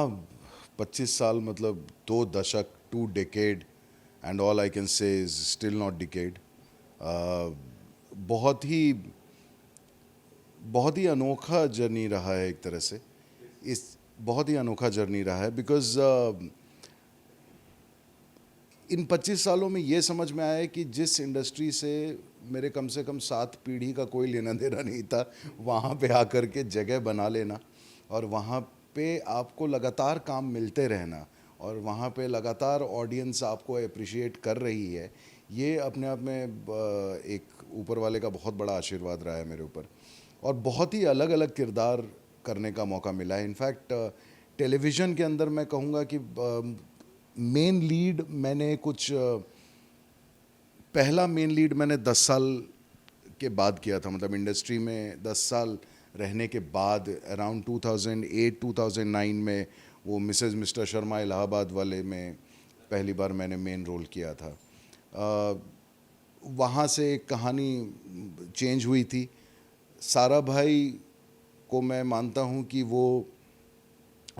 हाँ, 25 साल मतलब 2 दशक, 2 decade and all I can say is still not decade. बहुत ही बहुत ही अनोखा जर्नी रहा है एक तरह से। इस बहुत ही अनोखा जर्नी रहा है बिकॉज इन 25 सालों में ये समझ में आया है कि जिस इंडस्ट्री से मेरे कम से कम 7 पीढ़ी का कोई लेना देना नहीं था, वहाँ पे आकर के जगह बना लेना और वहाँ पे आपको लगातार काम मिलते रहना और वहाँ पे लगातार ऑडियंस आपको अप्रिशिएट कर रही है, ये अपने आप में एक ऊपर वाले का बहुत बड़ा आशीर्वाद रहा है मेरे ऊपर। और बहुत ही अलग अलग किरदार करने का मौका मिला है। इनफैक्ट टेलीविज़न के अंदर मैं कहूँगा कि मेन लीड मैंने कुछ पहला मेन लीड मैंने 10 साल के बाद किया था, मतलब इंडस्ट्री में 10 साल रहने के बाद अराउंड 2008-2009 में वो मिसेस मिस्टर शर्मा इलाहाबाद वाले में पहली बार मैंने मेन रोल किया था। वहाँ से एक कहानी चेंज हुई थी। सारा भाई को मैं मानता हूँ कि वो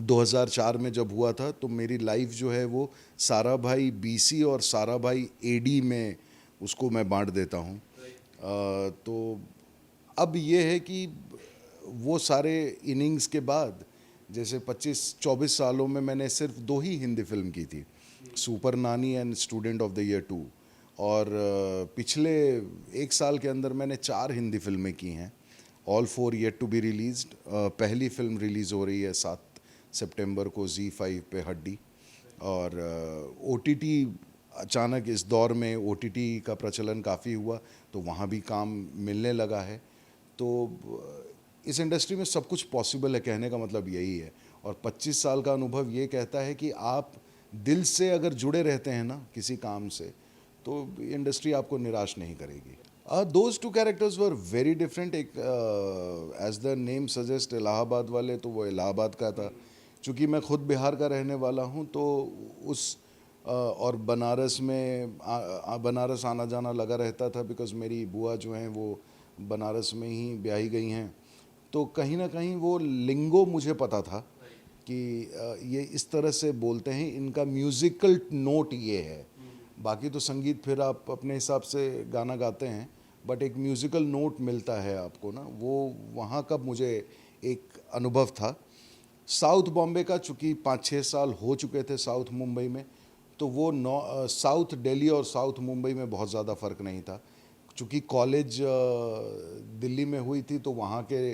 2004 में जब हुआ था तो मेरी लाइफ जो है वो सारा भाई बीसी और सारा भाई एडी में उसको मैं बांट देता हूँ। तो अब ये है कि वो सारे इनिंग्स के बाद जैसे 25-24 सालों में मैंने सिर्फ 2 ही हिंदी फिल्म की थी, सुपर नानी and student of the year 2। और पिछले 1 साल के अंदर मैंने 4 हिंदी फिल्में की हैं, all 4 yet to be released. पहली फिल्म रिलीज़ हो रही है 7 सितंबर को Z5 पे, हड्डी। और ओटीटी अचानक इस दौर में ओटीटी का प्रचलन काफ़ी हुआ तो वहाँ भी काम मिलने लगा है। तो इस इंडस्ट्री में सब कुछ पॉसिबल है, कहने का मतलब यही है। और 25 साल का अनुभव ये कहता है कि आप दिल से अगर जुड़े रहते हैं ना किसी काम से तो इंडस्ट्री आपको निराश नहीं करेगी। Those two characters were very different. एक as the name suggest Allahabad वाले, तो वो इलाहाबाद का था। चूँकि मैं खुद बिहार का रहने वाला हूँ तो उस और बनारस में बनारस आना जाना लगा रहता था बिकॉज़ मेरी बुआ जो हैं वो बनारस में ही ब्याही गई हैं। तो कहीं ना कहीं वो लिंगो मुझे पता था कि ये इस तरह से बोलते हैं, इनका म्यूज़िकल नोट ये है। बाकी तो संगीत फिर आप अपने हिसाब से गाना गाते हैं, बट एक म्यूज़िकल नोट मिलता है आपको ना, वो वहाँ का मुझे एक अनुभव था। साउथ बॉम्बे का चूँकि 5-6 साल हो चुके थे साउथ मुंबई में, तो वो साउथ दिल्ली और साउथ मुंबई में बहुत ज़्यादा फ़र्क नहीं था। चूँकि कॉलेज दिल्ली में हुई थी तो वहाँ के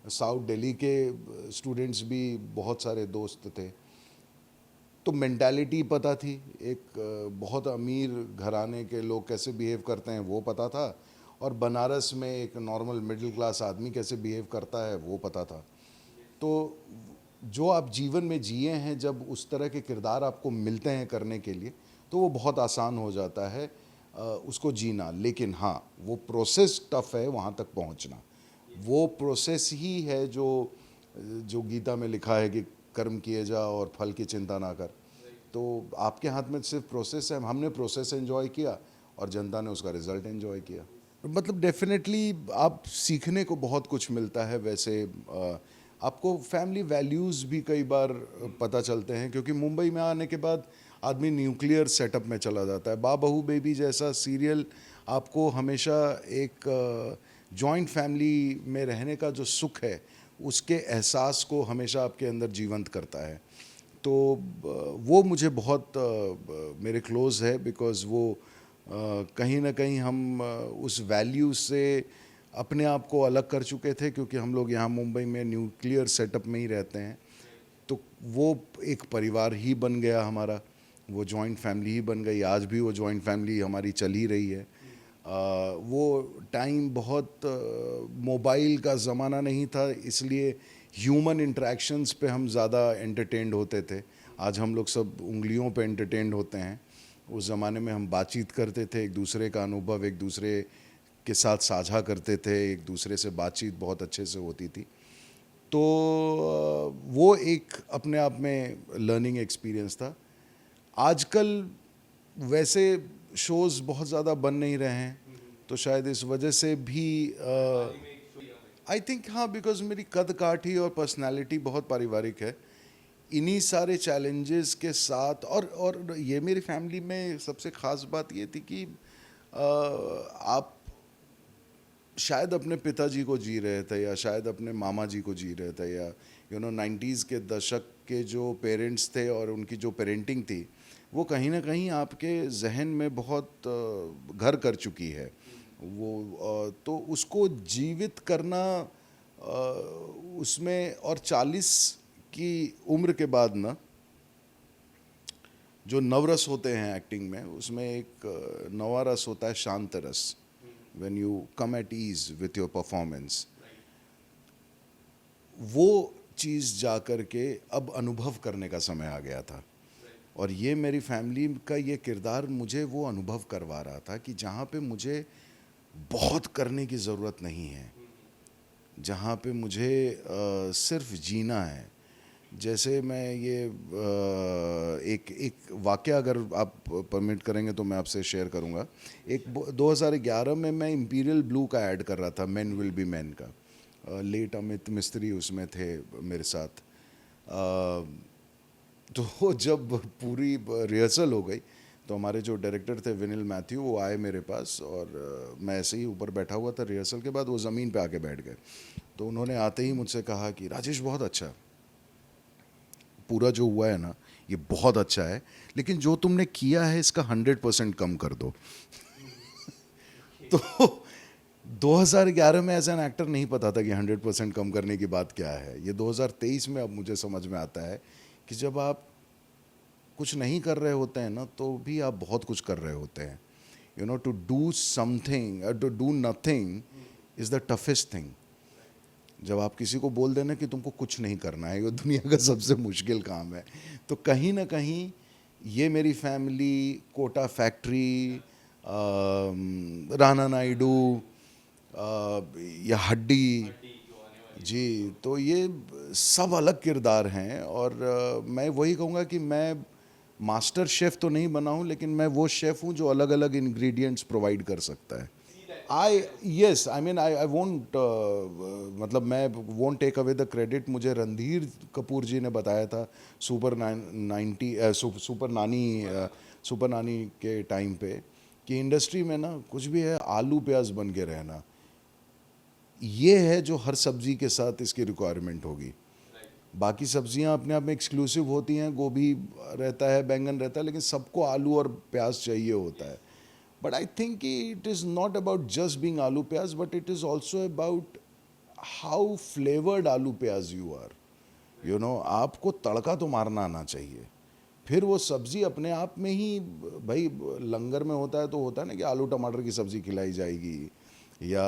साउथ दिल्ली के स्टूडेंट्स भी बहुत सारे दोस्त थे, तो मेंटालिटी पता थी। एक बहुत अमीर घराने के लोग कैसे बिहेव करते हैं वो पता था, और बनारस में एक नॉर्मल मिडिल क्लास आदमी कैसे बिहेव करता है वो पता था। तो जो आप जीवन में जिए हैं, जब उस तरह के किरदार आपको मिलते हैं करने के लिए तो वो बहुत आसान हो जाता है उसको जीना। लेकिन हाँ, वो प्रोसेस टफ है वहाँ तक पहुँचना। वो प्रोसेस ही है जो जो गीता में लिखा है कि कर्म किए जा और फल की चिंता ना कर। तो आपके हाथ में सिर्फ प्रोसेस है। हमने प्रोसेस एंजॉय किया और जनता ने उसका रिजल्ट एंजॉय किया। मतलब डेफिनेटली आप सीखने को बहुत कुछ मिलता है। वैसे आपको फैमिली वैल्यूज़ भी कई बार पता चलते हैं, क्योंकि मुंबई में आने के बाद आदमी न्यूक्लियर सेटअप में चला जाता है। बा बहू बेबी जैसा सीरियल आपको हमेशा एक जॉइंट फैमिली में रहने का जो सुख है उसके एहसास को हमेशा आपके अंदर जीवंत करता है। तो वो मुझे बहुत मेरे क्लोज़ है, बिकॉज़ वो कहीं ना कहीं हम उस वैल्यू से अपने आप को अलग कर चुके थे, क्योंकि हम लोग यहाँ मुंबई में न्यूक्लियर सेटअप में ही रहते हैं। तो वो एक परिवार ही बन गया हमारा, वो जॉइंट फैमिली ही बन गई। आज भी वो जॉइंट फैमिली हमारी चल ही रही है। वो टाइम बहुत मोबाइल का ज़माना नहीं था, इसलिए ह्यूमन इंटरेक्शंस पे हम ज़्यादा एंटरटेन्ड होते थे। आज हम लोग सब उंगलियों पे एंटरटेन्ड होते हैं। उस ज़माने में हम बातचीत करते थे, एक दूसरे का अनुभव एक दूसरे के साथ साझा करते थे, एक दूसरे से बातचीत बहुत अच्छे से होती थी। तो वो एक अपने आप में लर्निंग एक्सपीरियंस था। आजकल वैसे शोज़ बहुत ज़्यादा बन नहीं रहे हैं, तो शायद इस वजह से भी आई थिंक हाँ, बिकॉज मेरी कद काठी और पर्सनालिटी बहुत पारिवारिक है, इन्हीं सारे चैलेंजेस के साथ, और ये मेरी फैमिली में सबसे ख़ास बात ये थी कि आप शायद अपने पिताजी को जी रहे थे या शायद अपने मामा जी को जी रहे थे, या 90s के दशक के जो पेरेंट्स थे और उनकी जो पेरेंटिंग थी वो कहीं ना कहीं आपके जहन में बहुत घर कर चुकी है वो। तो उसको जीवित करना उसमें, और 40 की उम्र के बाद ना जो नवरस होते हैं एक्टिंग में, उसमें एक नवा रस होता है, शांत रस, when you come at ease with your performance। वो चीज़ जा कर के अब अनुभव करने का समय आ गया था, और ये मेरी फैमिली का ये किरदार मुझे वो अनुभव करवा रहा था कि जहाँ पे मुझे बहुत करने की ज़रूरत नहीं है, जहाँ पे मुझे सिर्फ जीना है। जैसे मैं ये एक वाक़या अगर आप परमिट करेंगे तो मैं आपसे शेयर करूँगा। 2011 में मैं इंपीरियल ब्लू का ऐड कर रहा था, मेन विल बी मैन का। लेट अमित मिस्त्री उसमें थे मेरे साथ। तो जब पूरी रिहर्सल हो गई तो हमारे जो डायरेक्टर थे विनिल मैथ्यू, वो आए मेरे पास, और मैं ऐसे ही ऊपर बैठा हुआ था रिहर्सल के बाद, वो ज़मीन पे आके बैठ गए। तो उन्होंने आते ही मुझसे कहा कि राजेश बहुत अच्छा, पूरा जो हुआ है ना ये बहुत अच्छा है, लेकिन जो तुमने किया है इसका 100% कम कर दो। तो 2011 में एज एन एक्टर नहीं पता था कि 100% कम करने की बात क्या है। ये 2023 में अब मुझे समझ में आता है कि जब आप कुछ नहीं कर रहे होते हैं ना तो भी आप बहुत कुछ कर रहे होते हैं। To do something, to do nothing is the toughest thing. जब आप किसी को बोल देना कि तुमको कुछ नहीं करना है, ये दुनिया का सबसे मुश्किल काम है। तो कहीं ना कहीं ये मेरी फैमिली, कोटा फैक्ट्री, राना नायडू, या हड्डी जी, तो ये सब अलग किरदार हैं। और मैं वही कहूँगा कि मैं मास्टर शेफ़ तो नहीं बना हूँ, लेकिन मैं वो शेफ़ हूँ जो अलग अलग इंग्रेडिएंट्स प्रोवाइड कर सकता है। आई वोंट, मतलब मैं won't take away the credit. मुझे रणधीर कपूर जी ने बताया था सुपर नानी के टाइम पे कि इंडस्ट्री में ना कुछ भी है, आलू प्याज बन के रहना, ये है जो हर सब्जी के साथ इसकी रिक्वायरमेंट होगी। बाकी सब्जियां अपने आप में एक्सक्लूसिव होती हैं, गोभी रहता है, बैंगन रहता है, लेकिन सबको आलू और प्याज चाहिए होता है। But I think it is not about just being आलू प्याज, but it is also about how flavoured आलू प्याज यू आर। आपको तड़का तो मारना आना चाहिए, फिर वो सब्ज़ी अपने आप में ही, भाई लंगर में होता है तो होता है ना कि आलू टमाटर की सब्ज़ी खिलाई जाएगी, या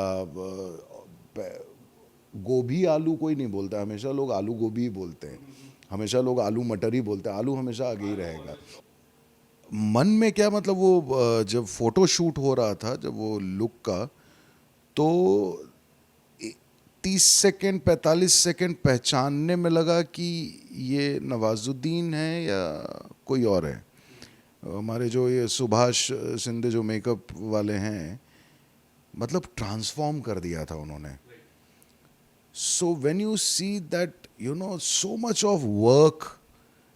गोभी आलू कोई नहीं बोलता, हमेशा लोग आलू गोभी ही बोलते हैं, हमेशा लोग आलू मटर ही बोलते हैं, आलू हमेशा आगे ही रहेगा। मन में क्या, मतलब वो जब फोटो शूट हो रहा था, जब वो लुक का, तो 30 सेकंड 45 सेकंड पहचानने में लगा कि ये नवाजुद्दीन है या कोई और है। हमारे जो ये सुभाष सिंधे जो मेकअप वाले हैं, मतलब ट्रांसफॉर्म कर दिया था उन्होंने। So when you see that, so much of work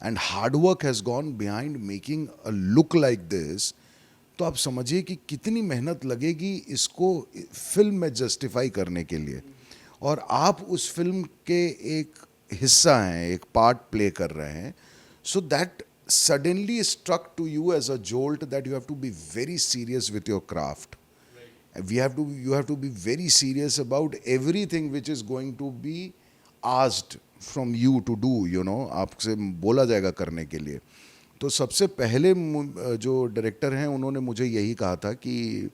and hard work has gone behind making a look like this, तो आप समझिए कि कितनी मेहनत लगेगी इसको फिल्म में जस्टिफाई करने के लिए। और आप उस फिल्म के एक हिस्सा हैं, एक पार्ट प्ले कर रहे हैं। So that suddenly struck to you as a jolt that you have to be very serious with your craft. You have to be very serious about everything which is going to be asked from you to do, आपसे बोला जाएगा करने के लिए। तो सबसे पहले जो डायरेक्टर हैं उन्होंने मुझे यही कहा था कि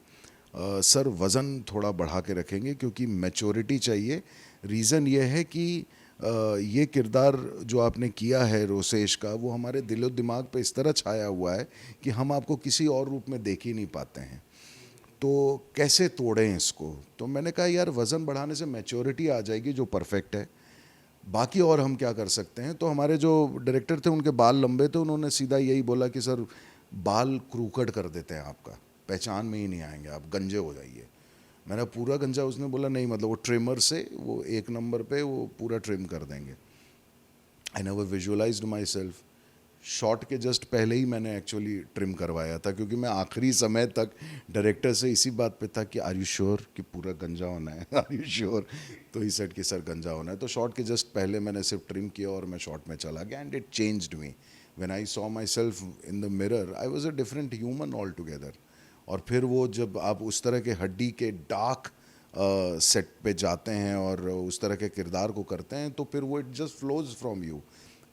सर वज़न थोड़ा बढ़ा के रखेंगे क्योंकि मैच्योरिटी चाहिए। रीज़न ये है कि ये किरदार जो आपने किया है रोसेश का, वो हमारे दिलो दिमाग पे इस तरह छाया हुआ है कि हम आपको किसी और रूप में देख ही नहीं पाते हैं, तो कैसे तोड़ें इसको। तो मैंने कहा यार वज़न बढ़ाने से मैच्योरिटी आ जाएगी जो परफेक्ट है, बाकी और हम क्या कर सकते हैं। तो हमारे जो डायरेक्टर थे उनके बाल लंबे थे, उन्होंने सीधा यही बोला कि सर बाल क्रूकट कर देते हैं आपका, पहचान में ही नहीं आएंगे, आप गंजे हो जाइए। मैंने पूरा गंजा, उसने बोला नहीं, मतलब वो ट्रिमर से वो 1 नंबर पे वो पूरा ट्रिम कर देंगे। I never visualised my self. Shot के जस्ट पहले ही मैंने एक्चुअली ट्रिम करवाया था, क्योंकि मैं आखिरी समय तक डायरेक्टर से इसी बात पे था कि आर यू श्योर कि पूरा गंजा होना है, आर यू श्योर। तो ही सेट कि सर गंजा होना है। तो शॉट के जस्ट पहले मैंने सिर्फ ट्रिम किया और मैं शॉट में चला गया, and it changed me. When I saw my self in the mirror, I was a different human all together. और फिर वो जब आप उस तरह के हड्डी के डार्क सेट पे जाते हैं और उस तरह के किरदार को करते हैं, तो फिर वो it just flows from you.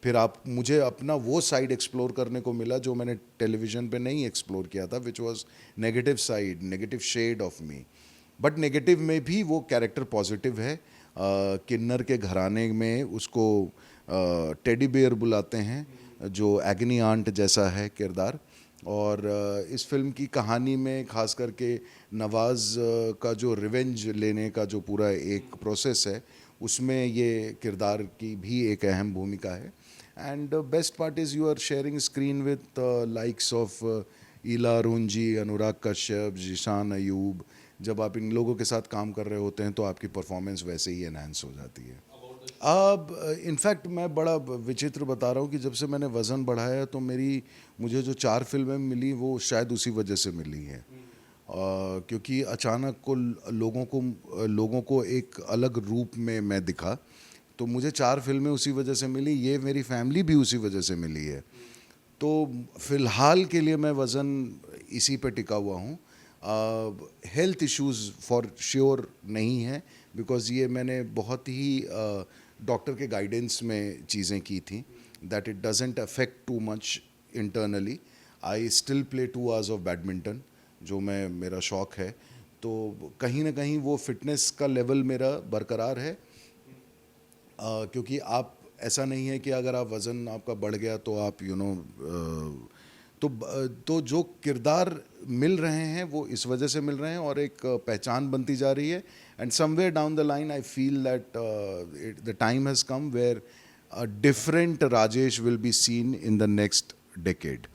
फिर आप मुझे अपना वो साइड एक्सप्लोर करने को मिला जो मैंने टेलीविज़न पे नहीं एक्सप्लोर किया था, which was negative side, negative shade of me. But negative में भी वो कैरेक्टर पॉजिटिव है। किन्नर के घराने में उसको टेडी बेयर बुलाते हैं, जो एग्नी आंट जैसा है किरदार। और इस फिल्म की कहानी में खास करके नवाज़ का जो रिवेंज लेने का जो पूरा एक प्रोसेस है, उसमें ये किरदार की भी एक अहम भूमिका है। And best part is you are sharing screen with likes of Ila Arun, Anurag Kashyap, Zeeshan Ayub. जब आप इन लोगों के साथ काम कर रहे होते हैं तो आपकी परफॉर्मेंस वैसे ही एनहांस हो जाती है। अब इनफैक्ट मैं बड़ा विचित्र बता रहा हूँ कि जब से मैंने वज़न बढ़ाया तो मुझे जो 4 फिल्में मिली वो शायद उसी वजह से मिली हैं। क्योंकि अचानक लोगों को एक अलग रूप में मैं दिखा, तो मुझे 4 फिल्में उसी वजह से मिली। ये मेरी फैमिली भी उसी वजह से मिली है। तो फ़िलहाल के लिए मैं वज़न इसी पे टिका हुआ हूँ। हेल्थ इश्यूज़ फॉर श्योर नहीं है, बिकॉज़ ये मैंने बहुत ही डॉक्टर के गाइडेंस में चीज़ें की थी, that it doesn't affect too much internally. I still play 2 hours of badminton, जो मेरा शौक़ है। तो कहीं ना कहीं वो फिटनेस का लेवल मेरा बरकरार है। क्योंकि आप ऐसा नहीं है कि अगर आप वज़न आपका बढ़ गया तो आप तो जो किरदार मिल रहे हैं वो इस वजह से मिल रहे हैं और एक पहचान बनती जा रही है। And somewhere down the line I feel that the time has come where a different Rajesh will be seen in the next decade.